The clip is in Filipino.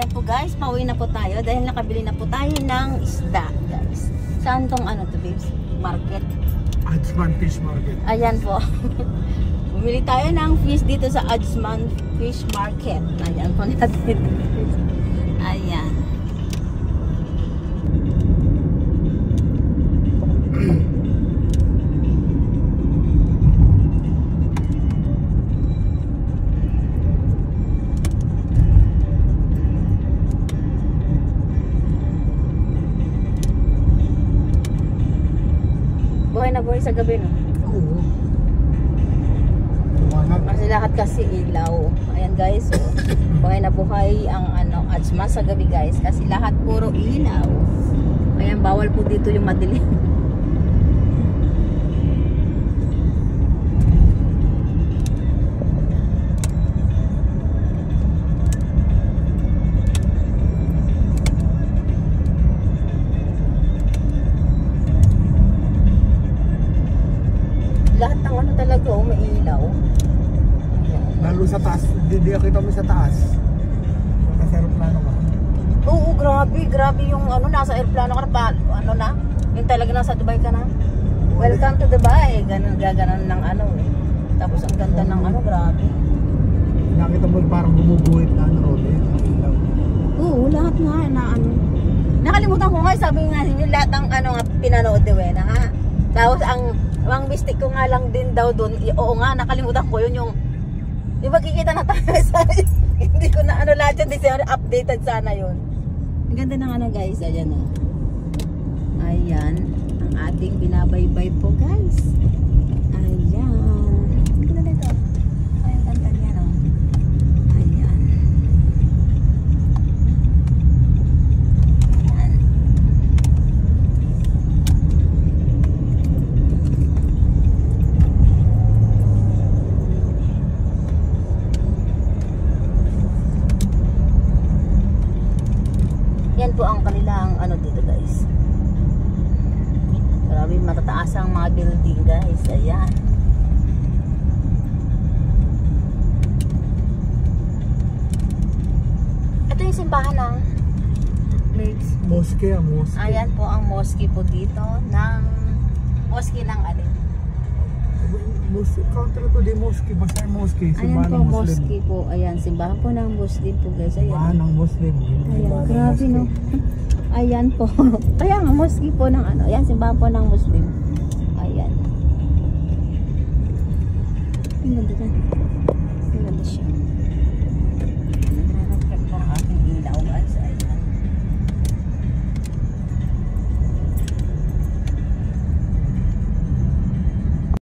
Ayan po guys, pauwi na po tayo dahil nakabili na po tayo ng isda guys. Saan tong ano to babes? Market? Ajman Fish Market. Ayan po. Bumili tayo ng fish dito sa Ajman Fish Market. Ayan po natin. Ayan. Buhay na buhay sa gabi, no? Oo. Tumanag. Kasi lahat kasi ilaw. Ayan guys, so, buhay na buhay ang ano, Ajman sa gabi guys. Kasi lahat puro ilaw. Ayan, bawal po dito yung madilim. Lahat ng ano talaga, oh, may ilaw. Ayan. Lalo sa taas. Hindi kita mo sa taas. Sa aeroplano ka. Oo, grabe yung ano, nasa aeroplano ka na pa, ano na, yung talaga nasa Dubai ka na. Welcome to Dubai, ganun, gaganon ng ano eh. Tapos ang ganda ng ano, grabe. Nakita mo parang gumuguhit na ano road eh. Ilaw. Oo, lahat nga na ano. Nakalimutan ko nga, sabi nga yung lahat ng ano nga pinanood eh, na nga. Tapos ang mistake ko nga lang din daw doon, oo nga, nakalimutan ko yun yung magkikita na tayo sa hindi ko na ano lahat yun, updated sana yun. Ang ganda ng ano guys, ayan o. Ayan, ang ating binabaybay po guys. Ayan. Ang ganda nito. Ay, ang ganda niya no. Ayan. Ayan. Yan po ang kanilang ano dito guys. Grabe matataas ang mga building guys. Ayan. Ito yung simbahan ng Mosque ah, mosque. ayan po ang mosque po dito ng mosque ng alin. Mosque, counter to di mosque. Basta yung mosque. Ayan Simbahan po ng Muslim. mosque po. Ayan simbahan po ng Muslim po guys. Simbahan Ayan. ng Muslim. Ayan, Simbahan ng grabe mosque. no. Ayan po. Kaya nga mosque po ng ano. Ayan simbahan po ng Muslim. Ayan. Ang ganda dyan. Ang ganda siya.